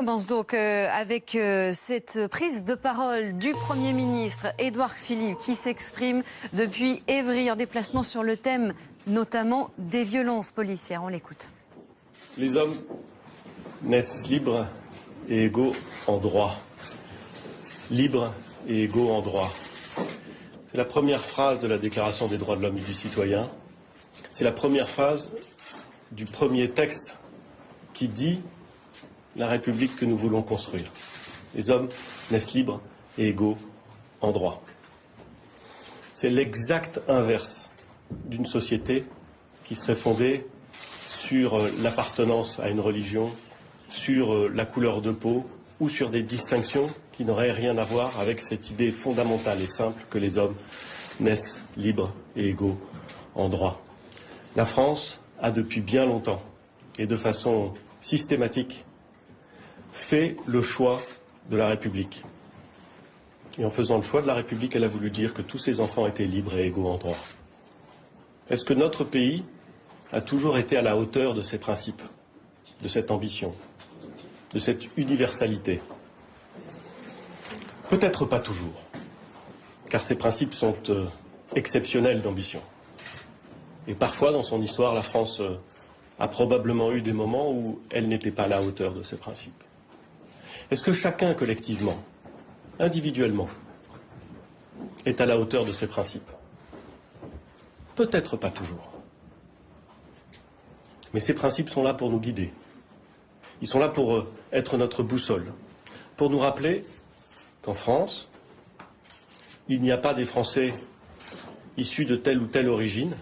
On commence donc avec cette prise de parole du Premier ministre Édouard Philippe qui s'exprime depuis Évry en déplacement sur le thème notamment des violences policières. On l'écoute. Les hommes naissent libres et égaux en droit. Libres et égaux en droit. C'est la première phrase de la Déclaration des droits de l'homme et du citoyen. C'est la première phrase du premier texte qui dit la République que nous voulons construire. Les hommes naissent libres et égaux en droit. C'est l'exact inverse d'une société qui serait fondée sur l'appartenance à une religion, sur la couleur de peau ou sur des distinctions qui n'auraient rien à voir avec cette idée fondamentale et simple que les hommes naissent libres et égaux en droit. La France a depuis bien longtemps et de façon systématique fait le choix de la République. Et en faisant le choix de la République, elle a voulu dire que tous ses enfants étaient libres et égaux en droit. Est-ce que notre pays a toujours été à la hauteur de ces principes, de cette ambition, de cette universalité? Peut-être pas toujours, car ces principes sont exceptionnels d'ambition. Et parfois, dans son histoire, la France a probablement eu des moments où elle n'était pas à la hauteur de ces principes. Est-ce que chacun collectivement, individuellement, est à la hauteur de ces principes? Peut-être pas toujours. Mais ces principes sont là pour nous guider. Ils sont là pour être notre boussole, pour nous rappeler qu'en France, il n'y a pas des Français issus de telle ou telle origine,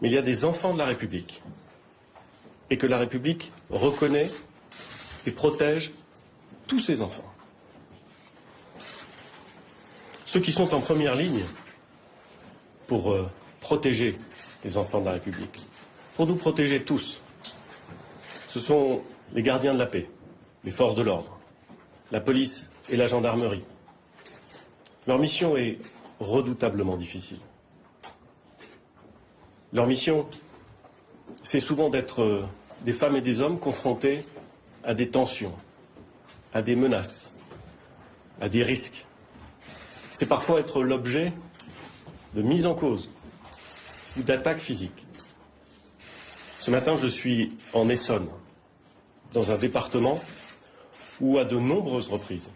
mais il y a des enfants de la République. Et que la République reconnaît et protège tous ses enfants. Ceux qui sont en première ligne pour protéger les enfants de la République, pour nous protéger tous, ce sont les gardiens de la paix, les forces de l'ordre, la police et la gendarmerie. Leur mission est redoutablement difficile. Leur mission, c'est souvent d'être des femmes et des hommes confrontés à des tensions, à des menaces, à des risques. C'est parfois être l'objet de mise en cause ou d'attaques physiques. Ce matin, je suis en Essonne, dans un département où, à de nombreuses reprises,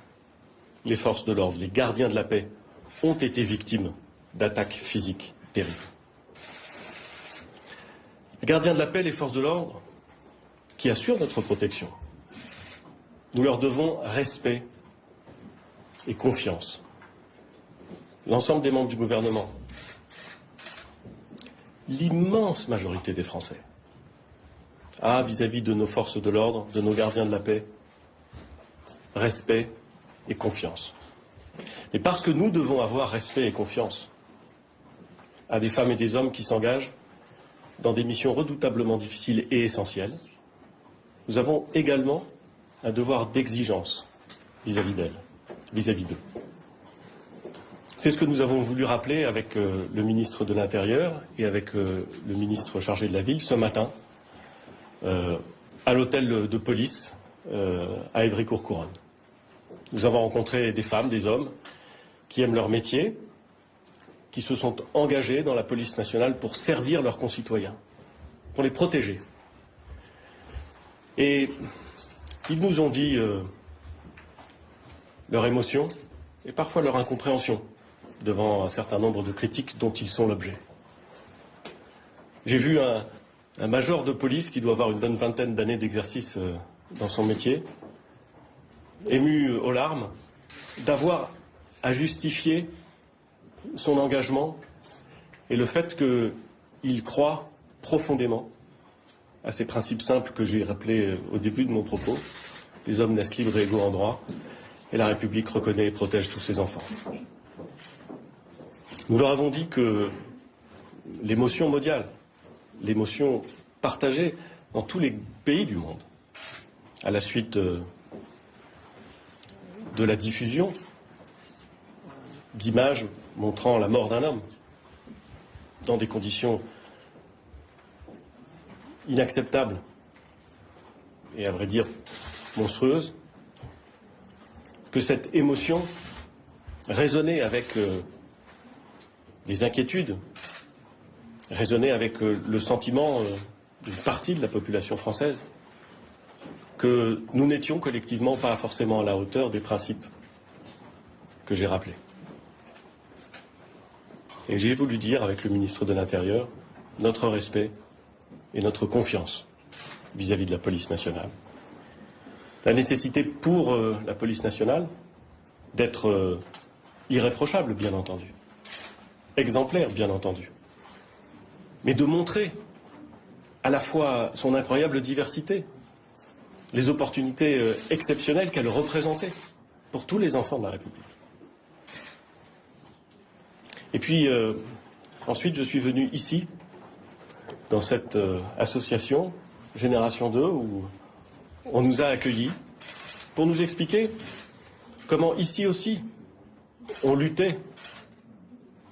les forces de l'ordre, les gardiens de la paix, ont été victimes d'attaques physiques terribles. Les gardiens de la paix, les forces de l'ordre, qui assurent notre protection, nous leur devons respect et confiance. L'ensemble des membres du gouvernement, l'immense majorité des Français, a vis-à-vis de nos forces de l'ordre, de nos gardiens de la paix, respect et confiance. Et parce que nous devons avoir respect et confiance à des femmes et des hommes qui s'engagent dans des missions redoutablement difficiles et essentielles, nous avons également un devoir d'exigence vis-à-vis d'elles, vis-à-vis d'eux. C'est ce que nous avons voulu rappeler avec le ministre de l'Intérieur et avec le ministre chargé de la Ville ce matin à l'hôtel de police à Évry-Courcouronnes. Nous avons rencontré des femmes, des hommes qui aiment leur métier, qui se sont engagés dans la police nationale pour servir leurs concitoyens, pour les protéger. Et ils nous ont dit leur émotion et parfois leur incompréhension devant un certain nombre de critiques dont ils sont l'objet. J'ai vu un major de police qui doit avoir une bonne vingtaine d'années d'exercice dans son métier, ému aux larmes, d'avoir à justifier son engagement et le fait qu'il croit profondément à ces principes simples que j'ai rappelés au début de mon propos. Les hommes naissent libres et égaux en droit, et la République reconnaît et protège tous ses enfants. Nous leur avons dit que l'émotion mondiale, l'émotion partagée dans tous les pays du monde, à la suite de la diffusion d'images montrant la mort d'un homme dans des conditions inacceptables et à vrai dire monstrueuse, que cette émotion résonnait avec des inquiétudes, résonnait avec le sentiment d'une partie de la population française que nous n'étions collectivement pas forcément à la hauteur des principes que j'ai rappelés. Et j'ai voulu dire avec le ministre de l'Intérieur notre respect et notre confiance vis-à-vis de la police nationale. La nécessité pour la police nationale d'être irréprochable, bien entendu, exemplaire, bien entendu, mais de montrer à la fois son incroyable diversité, les opportunités exceptionnelles qu'elle représentait pour tous les enfants de la République. Et puis, ensuite, je suis venu ici, dans cette association Génération 2, où on nous a accueillis, pour nous expliquer comment, ici aussi, on luttait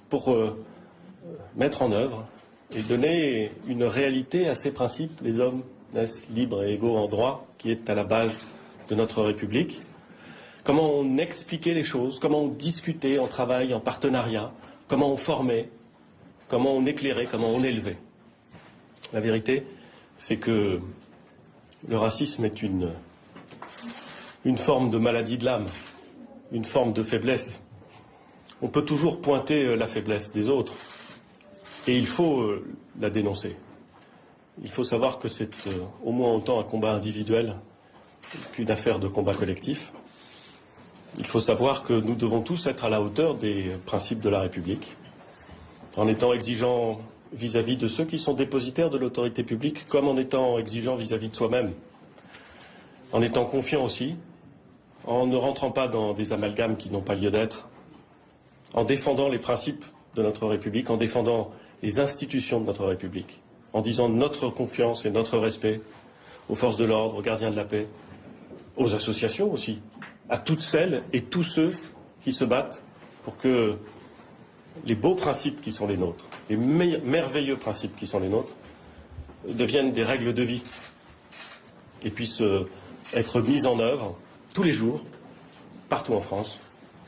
pour mettre en œuvre et donner une réalité à ces principes, les hommes naissent libres et égaux en droit, qui est à la base de notre République. Comment on expliquait les choses, comment on discutait en travail, en partenariat, comment on formait, comment on éclairait, comment on élevait. La vérité, c'est que le racisme est une forme de maladie de l'âme, une forme de faiblesse. On peut toujours pointer la faiblesse des autres et il faut la dénoncer. Il faut savoir que c'est au moins autant un combat individuel qu'une affaire de combat collectif. Il faut savoir que nous devons tous être à la hauteur des principes de la République, en étant exigeants vis-à-vis de ceux qui sont dépositaires de l'autorité publique, comme en étant exigeants vis-à-vis de soi-même, en étant confiants aussi, en ne rentrant pas dans des amalgames qui n'ont pas lieu d'être, en défendant les principes de notre République, en défendant les institutions de notre République, en disant notre confiance et notre respect aux forces de l'ordre, aux gardiens de la paix, aux associations aussi, à toutes celles et tous ceux qui se battent pour que les beaux principes qui sont les nôtres, les merveilleux principes qui sont les nôtres, deviennent des règles de vie et puissent être mises en œuvre tous les jours, partout en France,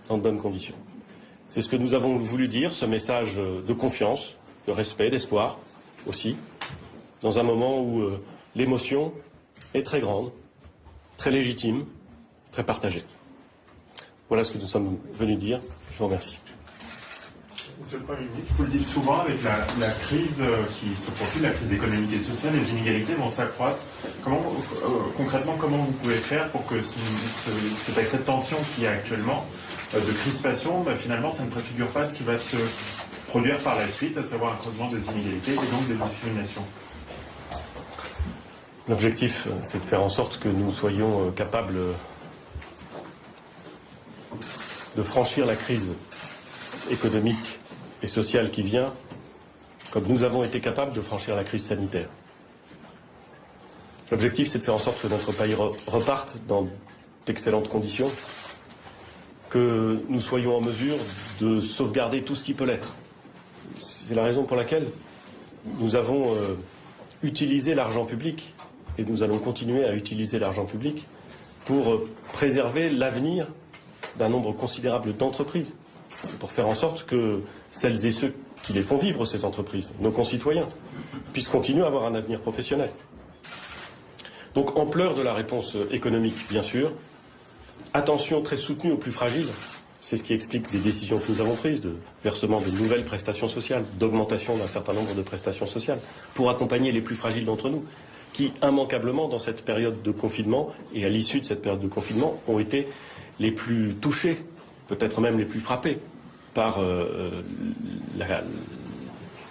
dans de bonnes conditions. C'est ce que nous avons voulu dire, ce message de confiance, de respect, d'espoir aussi, dans un moment où l'émotion est très grande, très légitime, très partagée. Voilà ce que nous sommes venus dire. Je vous remercie. Monsieur le Premier ministre, vous le dites souvent, avec la crise qui se profile, la crise économique et sociale, les inégalités vont s'accroître. Concrètement, comment vous pouvez faire pour que cette tension qu'il y a actuellement de crispation, finalement, ça ne préfigure pas ce qui va se produire par la suite, à savoir un creusement des inégalités et donc des discriminations? L'objectif, c'est de faire en sorte que nous soyons capables de franchir la crise économique et sociale qui vient, comme nous avons été capables de franchir la crise sanitaire. L'objectif, c'est de faire en sorte que notre pays reparte dans d'excellentes conditions, que nous soyons en mesure de sauvegarder tout ce qui peut l'être. C'est la raison pour laquelle nous avons utilisé l'argent public, et nous allons continuer à utiliser l'argent public pour préserver l'avenir d'un nombre considérable d'entreprises, pour faire en sorte que celles et ceux qui les font vivre, ces entreprises, nos concitoyens, puissent continuer à avoir un avenir professionnel. Donc ampleur de la réponse économique, bien sûr, attention très soutenue aux plus fragiles, c'est ce qui explique des décisions que nous avons prises, de versement de nouvelles prestations sociales, d'augmentation d'un certain nombre de prestations sociales, pour accompagner les plus fragiles d'entre nous, qui immanquablement, dans cette période de confinement, et à l'issue de cette période de confinement, ont été les plus touchés, peut-être même les plus frappés par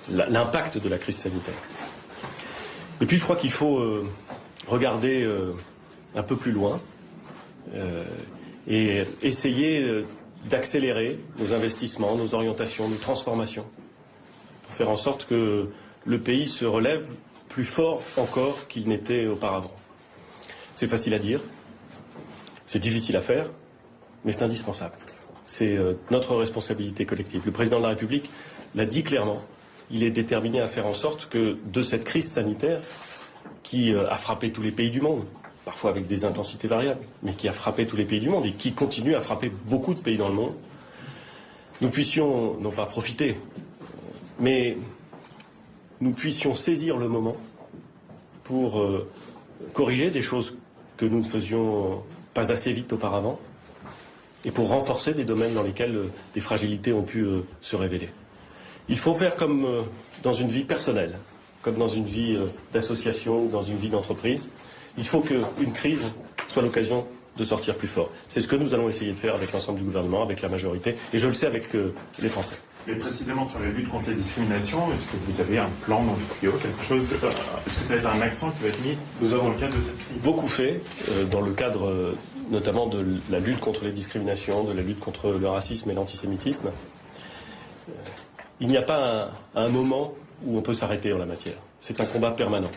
l'impact de la crise sanitaire. Et puis je crois qu'il faut regarder un peu plus loin et essayer d'accélérer nos investissements, nos orientations, nos transformations, pour faire en sorte que le pays se relève plus fort encore qu'il n'était auparavant. C'est facile à dire, c'est difficile à faire, mais c'est indispensable. C'est notre responsabilité collective. Le président de la République l'a dit clairement. Il est déterminé à faire en sorte que de cette crise sanitaire qui a frappé tous les pays du monde, parfois avec des intensités variables, mais qui a frappé tous les pays du monde et qui continue à frapper beaucoup de pays dans le monde, nous puissions non pas profiter, mais nous puissions saisir le moment pour corriger des choses que nous ne faisions pas assez vite auparavant et pour renforcer des domaines dans lesquels des fragilités ont pu se révéler. Il faut faire comme dans une vie personnelle, comme dans une vie d'association ou dans une vie d'entreprise. Il faut qu'une crise soit l'occasion de sortir plus fort. C'est ce que nous allons essayer de faire avec l'ensemble du gouvernement, avec la majorité, et je le sais avec les Français. Mais précisément sur la lutte contre les discriminations, est-ce que vous avez un plan dans le tuyau, quelque chose est-ce que ça va être un accent qui va être mis dans le cadre de cette crise? Beaucoup fait dans le cadre notamment de la lutte contre les discriminations, de la lutte contre le racisme et l'antisémitisme. Il n'y a pas un moment où on peut s'arrêter en la matière. C'est un combat permanent.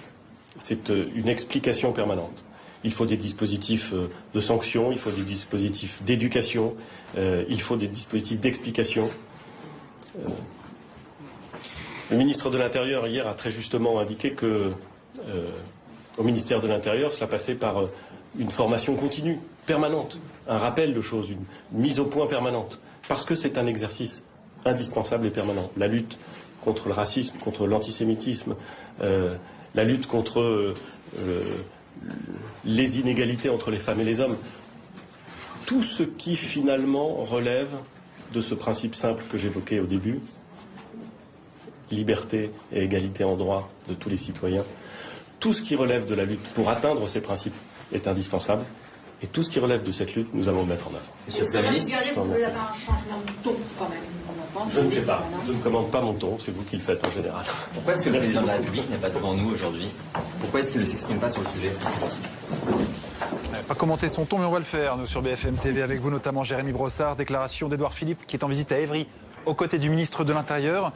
C'est une explication permanente. Il faut des dispositifs de sanctions, il faut des dispositifs d'éducation, il faut des dispositifs d'explication. Le ministre de l'Intérieur, hier, a très justement indiqué que, au ministère de l'Intérieur, cela passait par une formation continue, permanente, un rappel de choses, une mise au point permanente, parce que c'est un exercice indispensable et permanent. La lutte contre le racisme, contre l'antisémitisme, la lutte contre les inégalités entre les femmes et les hommes, tout ce qui finalement relève de ce principe simple que j'évoquais au début, liberté et égalité en droit de tous les citoyens, tout ce qui relève de la lutte pour atteindre ces principes est indispensable. Et tout ce qui relève de cette lutte, nous allons le mettre en œuvre. Monsieur le Premier ministre, vous avez un changement de ton quand même. Je ne sais pas. Je ne commande pas mon ton. C'est vous qui le faites en général. Pourquoi est-ce que le président de la République n'est pas devant nous aujourd'hui? Pourquoi est-ce qu'il ne s'exprime pas sur le sujet? Pas commenter son ton, mais on va le faire, nous, sur BFM TV, avec vous notamment, Jérémy Brossard. Déclaration d'Édouard Philippe, qui est en visite à Évry, aux côtés du ministre de l'Intérieur.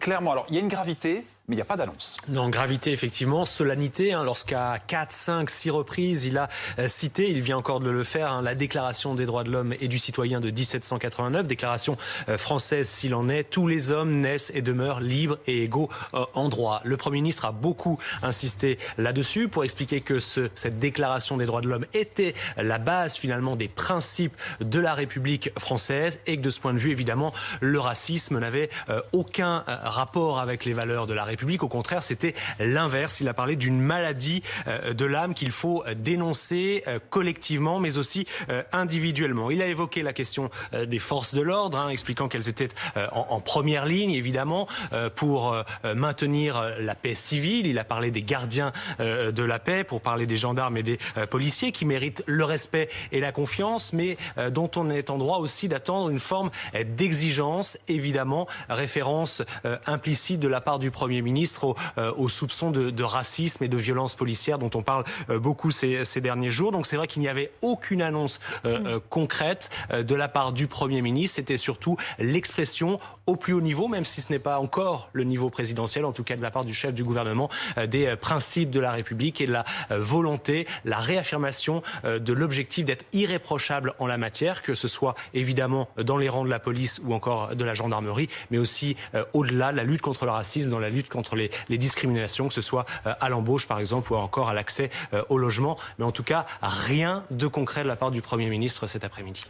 Clairement, alors, il y a une gravité, mais il n'y a pas d'annonce. Non, gravité, effectivement, solennité, lorsqu'à 4, 5, 6 reprises, il a cité, il vient encore de le faire, la Déclaration des droits de l'homme et du citoyen de 1789, déclaration française s'il en est, tous les hommes naissent et demeurent libres et égaux en droit. Le Premier ministre a beaucoup insisté là-dessus pour expliquer que cette Déclaration des droits de l'homme était la base finalement des principes de la République française et que de ce point de vue, évidemment, le racisme n'avait aucun rapport avec les valeurs de la République. Au contraire, c'était l'inverse. Il a parlé d'une maladie de l'âme qu'il faut dénoncer collectivement, mais aussi individuellement. Il a évoqué la question des forces de l'ordre, expliquant qu'elles étaient en première ligne, évidemment, pour maintenir la paix civile. Il a parlé des gardiens de la paix, pour parler des gendarmes et des policiers qui méritent le respect et la confiance, mais dont on est en droit aussi d'attendre une forme d'exigence, évidemment, référence implicite de la part du Premier ministre aux soupçons de racisme et de violence policière dont on parle beaucoup ces derniers jours. Donc c'est vrai qu'il n'y avait aucune annonce concrète de la part du Premier ministre. C'était surtout l'expression au plus haut niveau, même si ce n'est pas encore le niveau présidentiel, en tout cas de la part du chef du gouvernement, des principes de la République et de la volonté, la réaffirmation de l'objectif d'être irréprochable en la matière, que ce soit évidemment dans les rangs de la police ou encore de la gendarmerie, mais aussi au-delà, la lutte contre le racisme, dans la lutte contre les discriminations, que ce soit à l'embauche par exemple ou encore à l'accès au logement. Mais en tout cas, rien de concret de la part du Premier ministre cet après-midi.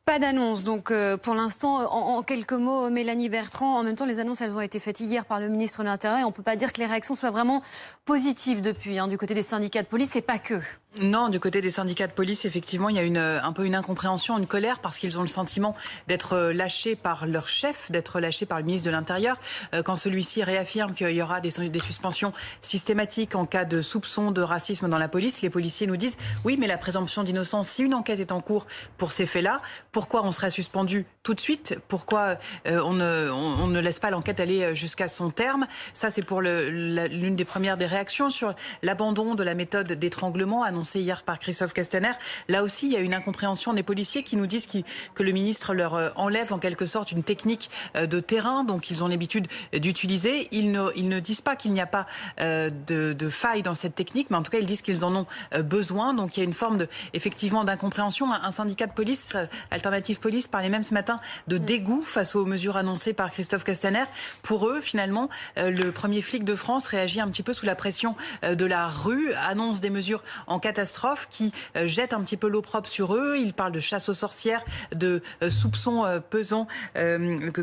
Pas d'annonce, donc pour l'instant, en quelques mots, Mélanie Bertrand, en même temps les annonces elles ont été faites hier par le ministre de l'Intérieur et on ne peut pas dire que les réactions soient vraiment positives depuis, du côté des syndicats de police et pas que. Non, du côté des syndicats de police, effectivement, il y a un peu une incompréhension, une colère, parce qu'ils ont le sentiment d'être lâchés par leur chef, d'être lâchés par le ministre de l'Intérieur, quand celui-ci réaffirme qu'il y aura des suspensions systématiques en cas de soupçon de racisme dans la police. Les policiers nous disent, oui, mais la présomption d'innocence, si une enquête est en cours pour ces faits-là, pourquoi on serait suspendu tout de suite? Pourquoi on ne laisse pas l'enquête aller jusqu'à son terme? Ça, c'est pour l'une des premières des réactions sur l'abandon de la méthode d'étranglement annoncée hier par Christophe Castaner. Là aussi, il y a une incompréhension des policiers qui nous disent que le ministre leur enlève en quelque sorte une technique de terrain, donc ils ont l'habitude d'utiliser. Ils ne disent pas qu'il n'y a pas de faille dans cette technique, mais en tout cas, ils disent qu'ils en ont besoin. Donc il y a une forme effectivement d'incompréhension. Un syndicat de police, Alternative Alternative Police parlait même ce matin de dégoût face aux mesures annoncées par Christophe Castaner. Pour eux, finalement, le premier flic de France réagit un petit peu sous la pression de la rue, annonce des mesures en catastrophe qui jettent un petit peu l'opprobre sur eux. Ils parlent de chasse aux sorcières, de soupçons pesants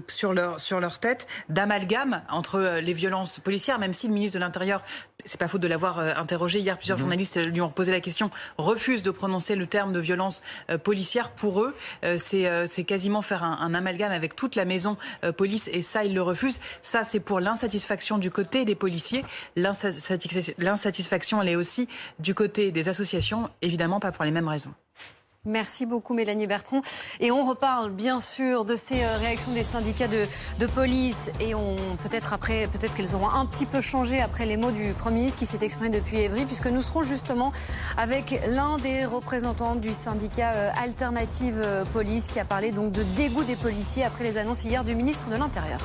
sur leur tête, d'amalgame entre les violences policières, même si le ministre de l'Intérieur, c'est pas faute de l'avoir interrogé hier, plusieurs journalistes lui ont posé la question, refuse de prononcer le terme de violence policière. Pour eux, c'est quasiment faire un amalgame avec toute la maison police, et ça, ils le refusent. Ça, c'est pour l'insatisfaction du côté des policiers. L'insatisfaction, elle est aussi du côté des associations, évidemment pas pour les mêmes raisons. Merci beaucoup Mélanie Bertrand. Et on reparle bien sûr de ces réactions des syndicats de police. Et peut-être qu'elles auront un petit peu changé après les mots du Premier ministre qui s'est exprimé depuis Évry, puisque nous serons justement avec l'un des représentants du syndicat Alternative Police qui a parlé donc de dégoût des policiers après les annonces hier du ministre de l'Intérieur.